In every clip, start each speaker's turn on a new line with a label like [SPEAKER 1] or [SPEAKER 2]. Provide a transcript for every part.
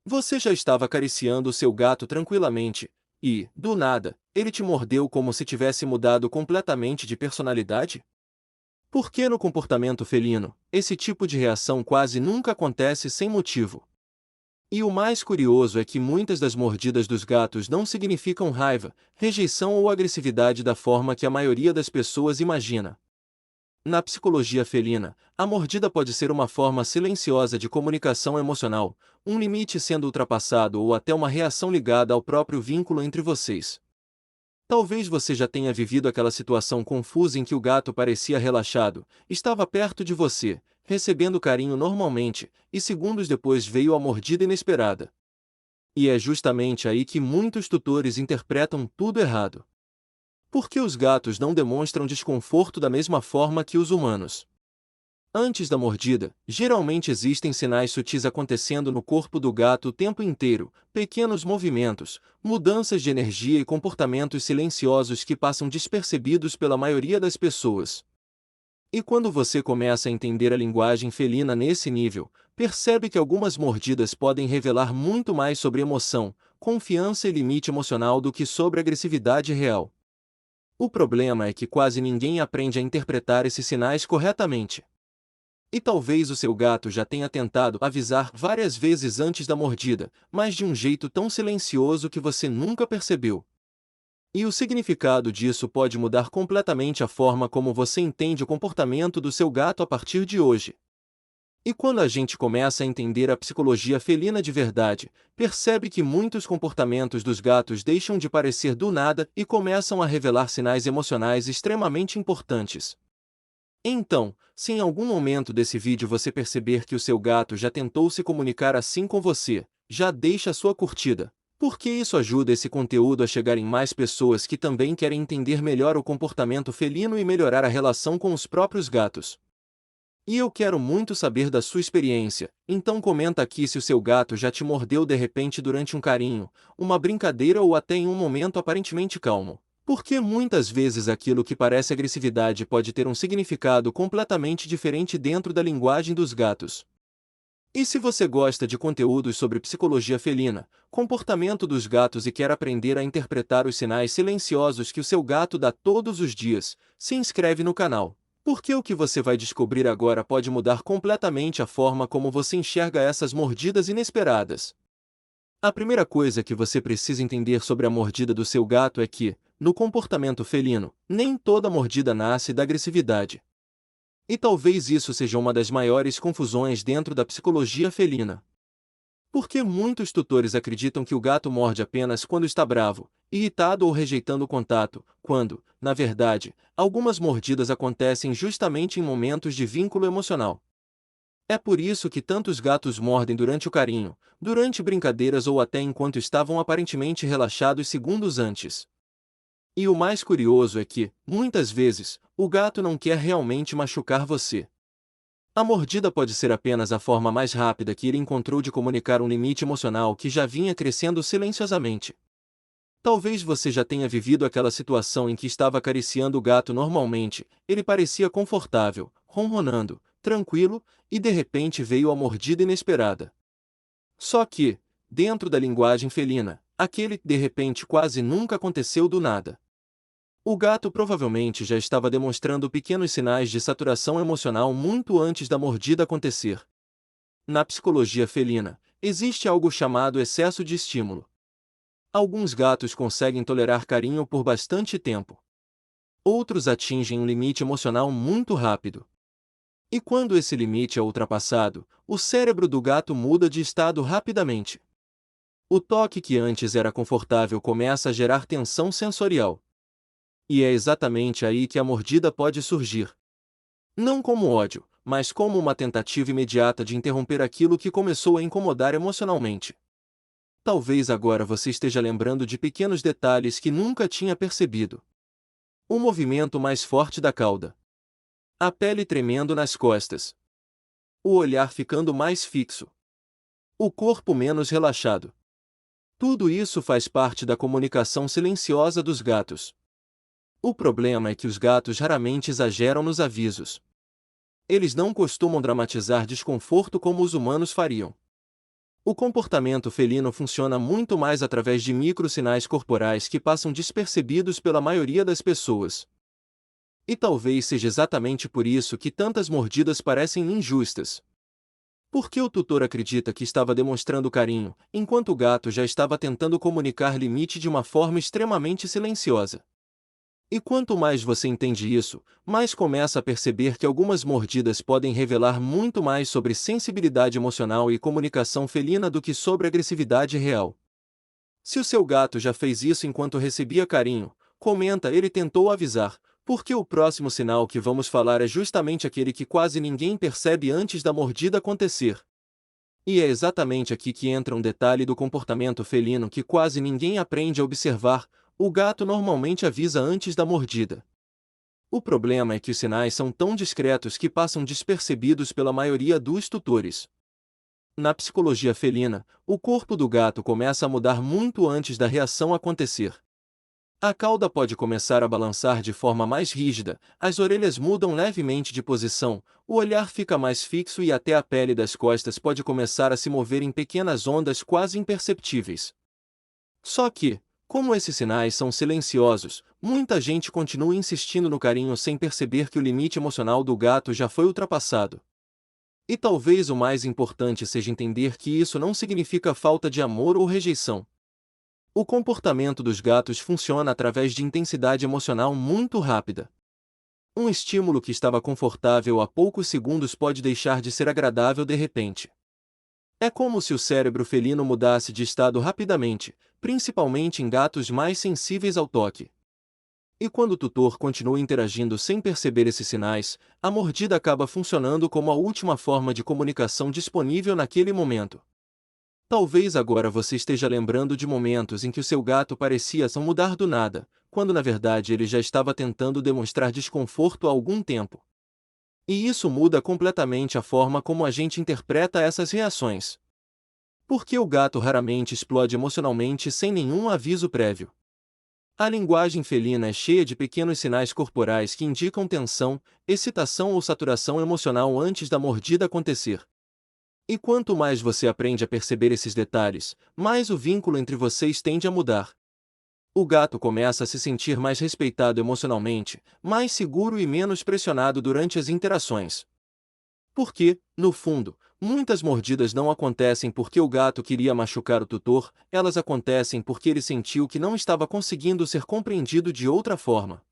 [SPEAKER 1] Você já estava acariciando o seu gato tranquilamente e, do nada, ele te mordeu como se tivesse mudado completamente de personalidade? Por que no comportamento felino, esse tipo de reação quase nunca acontece sem motivo? E o mais curioso é que muitas das mordidas dos gatos não significam raiva, rejeição ou agressividade da forma que a maioria das pessoas imagina. Na psicologia felina, a mordida pode ser uma forma silenciosa de comunicação emocional, um limite sendo ultrapassado ou até uma reação ligada ao próprio vínculo entre vocês. Talvez você já tenha vivido aquela situação confusa em que o gato parecia relaxado, estava perto de você, recebendo carinho normalmente, e segundos depois veio a mordida inesperada. E é justamente aí que muitos tutores interpretam tudo errado. Por que os gatos não demonstram desconforto da mesma forma que os humanos? Antes da mordida, geralmente existem sinais sutis acontecendo no corpo do gato o tempo inteiro, pequenos movimentos, mudanças de energia e comportamentos silenciosos que passam despercebidos pela maioria das pessoas. E quando você começa a entender a linguagem felina nesse nível, percebe que algumas mordidas podem revelar muito mais sobre emoção, confiança e limite emocional do que sobre agressividade real. O problema é que quase ninguém aprende a interpretar esses sinais corretamente. E talvez o seu gato já tenha tentado avisar várias vezes antes da mordida, mas de um jeito tão silencioso que você nunca percebeu. E o significado disso pode mudar completamente a forma como você entende o comportamento do seu gato a partir de hoje. E quando a gente começa a entender a psicologia felina de verdade, percebe que muitos comportamentos dos gatos deixam de parecer do nada e começam a revelar sinais emocionais extremamente importantes. Então, se em algum momento desse vídeo você perceber que o seu gato já tentou se comunicar assim com você, já deixa a sua curtida, porque isso ajuda esse conteúdo a chegar em mais pessoas que também querem entender melhor o comportamento felino e melhorar a relação com os próprios gatos. E eu quero muito saber da sua experiência, então comenta aqui se o seu gato já te mordeu de repente durante um carinho, uma brincadeira ou até em um momento aparentemente calmo. Porque muitas vezes aquilo que parece agressividade pode ter um significado completamente diferente dentro da linguagem dos gatos. E se você gosta de conteúdos sobre psicologia felina, comportamento dos gatos e quer aprender a interpretar os sinais silenciosos que o seu gato dá todos os dias, se inscreve no canal. Porque o que você vai descobrir agora pode mudar completamente a forma como você enxerga essas mordidas inesperadas. A primeira coisa que você precisa entender sobre a mordida do seu gato é que, no comportamento felino, nem toda mordida nasce da agressividade. E talvez isso seja uma das maiores confusões dentro da psicologia felina. Porque muitos tutores acreditam que o gato morde apenas quando está bravo, irritado ou rejeitando o contato, quando, na verdade, algumas mordidas acontecem justamente em momentos de vínculo emocional. É por isso que tantos gatos mordem durante o carinho, durante brincadeiras ou até enquanto estavam aparentemente relaxados segundos antes. E o mais curioso é que, muitas vezes, o gato não quer realmente machucar você. A mordida pode ser apenas a forma mais rápida que ele encontrou de comunicar um limite emocional que já vinha crescendo silenciosamente. Talvez você já tenha vivido aquela situação em que estava acariciando o gato normalmente, ele parecia confortável, ronronando, tranquilo, e de repente veio a mordida inesperada. Só que, dentro da linguagem felina, aquele de repente quase nunca aconteceu do nada. O gato provavelmente já estava demonstrando pequenos sinais de saturação emocional muito antes da mordida acontecer. Na psicologia felina, existe algo chamado excesso de estímulo. Alguns gatos conseguem tolerar carinho por bastante tempo. Outros atingem um limite emocional muito rápido. E quando esse limite é ultrapassado, o cérebro do gato muda de estado rapidamente. O toque que antes era confortável começa a gerar tensão sensorial. E é exatamente aí que a mordida pode surgir. Não como ódio, mas como uma tentativa imediata de interromper aquilo que começou a incomodar emocionalmente. Talvez agora você esteja lembrando de pequenos detalhes que nunca tinha percebido. O movimento mais forte da cauda. A pele tremendo nas costas. O olhar ficando mais fixo. O corpo menos relaxado. Tudo isso faz parte da comunicação silenciosa dos gatos. O problema é que os gatos raramente exageram nos avisos. Eles não costumam dramatizar desconforto como os humanos fariam. O comportamento felino funciona muito mais através de microsinais corporais que passam despercebidos pela maioria das pessoas. E talvez seja exatamente por isso que tantas mordidas parecem injustas. Porque o tutor acredita que estava demonstrando carinho, enquanto o gato já estava tentando comunicar limite de uma forma extremamente silenciosa. E quanto mais você entende isso, mais começa a perceber que algumas mordidas podem revelar muito mais sobre sensibilidade emocional e comunicação felina do que sobre agressividade real. Se o seu gato já fez isso enquanto recebia carinho, comenta, ele tentou avisar, porque o próximo sinal que vamos falar é justamente aquele que quase ninguém percebe antes da mordida acontecer. E é exatamente aqui que entra um detalhe do comportamento felino que quase ninguém aprende a observar: o gato normalmente avisa antes da mordida. O problema é que os sinais são tão discretos que passam despercebidos pela maioria dos tutores. Na psicologia felina, o corpo do gato começa a mudar muito antes da reação acontecer. A cauda pode começar a balançar de forma mais rígida, as orelhas mudam levemente de posição, o olhar fica mais fixo e até a pele das costas pode começar a se mover em pequenas ondas quase imperceptíveis. Só que, como esses sinais são silenciosos, muita gente continua insistindo no carinho sem perceber que o limite emocional do gato já foi ultrapassado. E talvez o mais importante seja entender que isso não significa falta de amor ou rejeição. O comportamento dos gatos funciona através de intensidade emocional muito rápida. Um estímulo que estava confortável há poucos segundos pode deixar de ser agradável de repente. É como se o cérebro felino mudasse de estado rapidamente, principalmente em gatos mais sensíveis ao toque. E quando o tutor continua interagindo sem perceber esses sinais, a mordida acaba funcionando como a última forma de comunicação disponível naquele momento. Talvez agora você esteja lembrando de momentos em que o seu gato parecia só mudar do nada, quando na verdade ele já estava tentando demonstrar desconforto há algum tempo. E isso muda completamente a forma como a gente interpreta essas reações. Porque o gato raramente explode emocionalmente sem nenhum aviso prévio. A linguagem felina é cheia de pequenos sinais corporais que indicam tensão, excitação ou saturação emocional antes da mordida acontecer. E quanto mais você aprende a perceber esses detalhes, mais o vínculo entre vocês tende a mudar. O gato começa a se sentir mais respeitado emocionalmente, mais seguro e menos pressionado durante as interações. Porque, no fundo, muitas mordidas não acontecem porque o gato queria machucar o tutor, elas acontecem porque ele sentiu que não estava conseguindo ser compreendido de outra forma.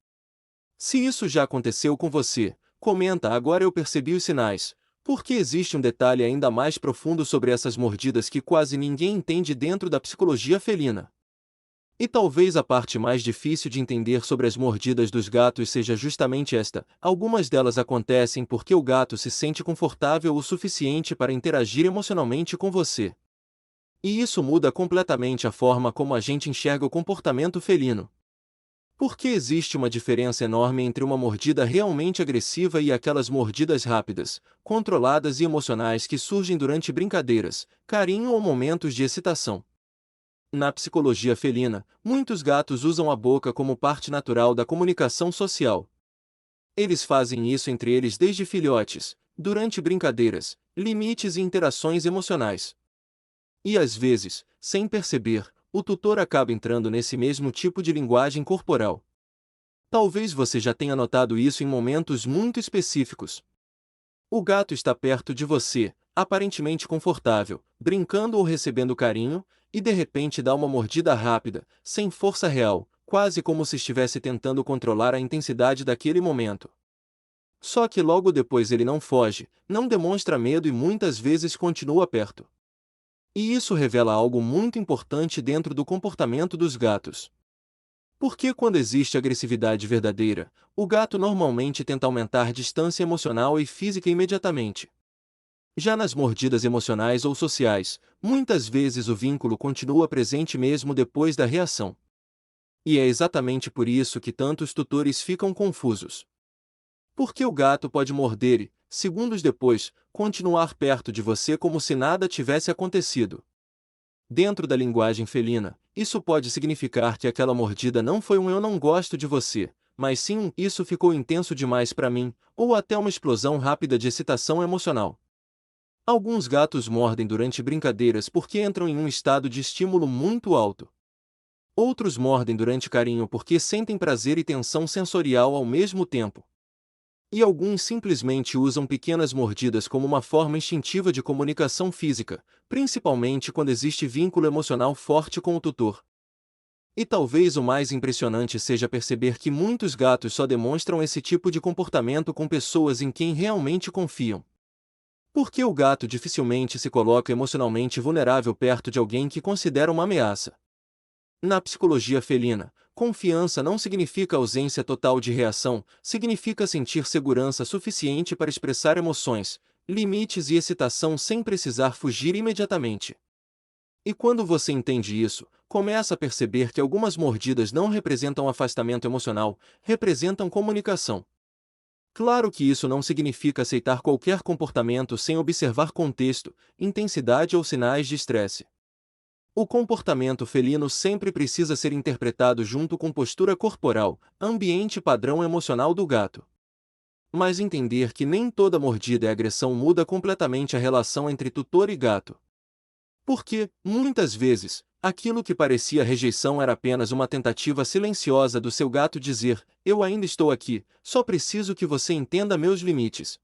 [SPEAKER 1] Se isso já aconteceu com você, comenta, agora eu percebi os sinais. Porque existe um detalhe ainda mais profundo sobre essas mordidas que quase ninguém entende dentro da psicologia felina. E talvez a parte mais difícil de entender sobre as mordidas dos gatos seja justamente esta: algumas delas acontecem porque o gato se sente confortável o suficiente para interagir emocionalmente com você. E isso muda completamente a forma como a gente enxerga o comportamento felino. Porque existe uma diferença enorme entre uma mordida realmente agressiva e aquelas mordidas rápidas, controladas e emocionais que surgem durante brincadeiras, carinho ou momentos de excitação. Na psicologia felina, muitos gatos usam a boca como parte natural da comunicação social. Eles fazem isso entre eles desde filhotes, durante brincadeiras, limites e interações emocionais. E às vezes, sem perceber, o tutor acaba entrando nesse mesmo tipo de linguagem corporal. Talvez você já tenha notado isso em momentos muito específicos. O gato está perto de você, aparentemente confortável, brincando ou recebendo carinho, e de repente dá uma mordida rápida, sem força real, quase como se estivesse tentando controlar a intensidade daquele momento. Só que logo depois ele não foge, não demonstra medo e muitas vezes continua perto. E isso revela algo muito importante dentro do comportamento dos gatos. Porque quando existe agressividade verdadeira, o gato normalmente tenta aumentar distância emocional e física imediatamente. Já nas mordidas emocionais ou sociais, muitas vezes o vínculo continua presente mesmo depois da reação. E é exatamente por isso que tantos tutores ficam confusos. Porque o gato pode morder e, segundos depois, continuar perto de você como se nada tivesse acontecido. Dentro da linguagem felina, isso pode significar que aquela mordida não foi um "eu não gosto de você", mas sim um "isso ficou intenso demais para mim", ou até uma explosão rápida de excitação emocional. Alguns gatos mordem durante brincadeiras porque entram em um estado de estímulo muito alto. Outros mordem durante carinho porque sentem prazer e tensão sensorial ao mesmo tempo. E alguns simplesmente usam pequenas mordidas como uma forma instintiva de comunicação física, principalmente quando existe vínculo emocional forte com o tutor. E talvez o mais impressionante seja perceber que muitos gatos só demonstram esse tipo de comportamento com pessoas em quem realmente confiam. Porque o gato dificilmente se coloca emocionalmente vulnerável perto de alguém que considera uma ameaça. Na psicologia felina, confiança não significa ausência total de reação, significa sentir segurança suficiente para expressar emoções, limites e excitação sem precisar fugir imediatamente. E quando você entende isso, começa a perceber que algumas mordidas não representam afastamento emocional, representam comunicação. Claro que isso não significa aceitar qualquer comportamento sem observar contexto, intensidade ou sinais de estresse. O comportamento felino sempre precisa ser interpretado junto com postura corporal, ambiente padrão emocional do gato. Mas entender que nem toda mordida é agressão muda completamente a relação entre tutor e gato. Porque, muitas vezes, aquilo que parecia rejeição era apenas uma tentativa silenciosa do seu gato dizer: "Eu ainda estou aqui, só preciso que você entenda meus limites."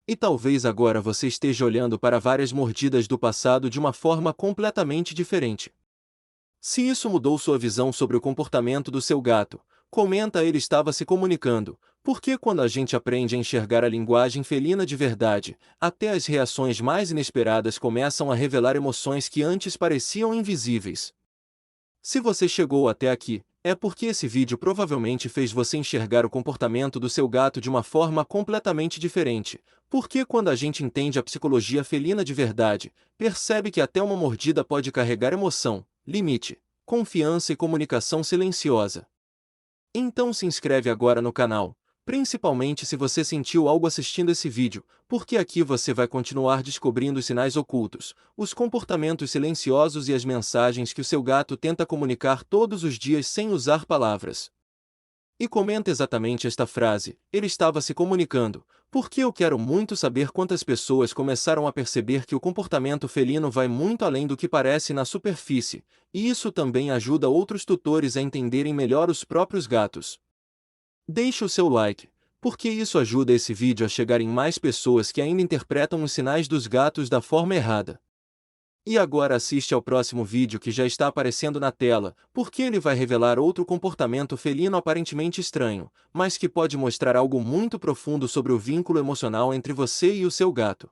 [SPEAKER 1] E talvez agora você esteja olhando para várias mordidas do passado de uma forma completamente diferente. Se isso mudou sua visão sobre o comportamento do seu gato, comenta ele estava se comunicando, porque quando a gente aprende a enxergar a linguagem felina de verdade, até as reações mais inesperadas começam a revelar emoções que antes pareciam invisíveis. Se você chegou até aqui, é porque esse vídeo provavelmente fez você enxergar o comportamento do seu gato de uma forma completamente diferente, porque quando a gente entende a psicologia felina de verdade, percebe que até uma mordida pode carregar emoção, limite, confiança e comunicação silenciosa. Então se inscreve agora no canal, principalmente se você sentiu algo assistindo esse vídeo, porque aqui você vai continuar descobrindo os sinais ocultos, os comportamentos silenciosos e as mensagens que o seu gato tenta comunicar todos os dias sem usar palavras. E comenta exatamente esta frase: "Ele estava se comunicando", porque eu quero muito saber quantas pessoas começaram a perceber que o comportamento felino vai muito além do que parece na superfície, e isso também ajuda outros tutores a entenderem melhor os próprios gatos. Deixe o seu like, porque isso ajuda esse vídeo a chegar em mais pessoas que ainda interpretam os sinais dos gatos da forma errada. E agora assiste ao próximo vídeo que já está aparecendo na tela, porque ele vai revelar outro comportamento felino aparentemente estranho, mas que pode mostrar algo muito profundo sobre o vínculo emocional entre você e o seu gato.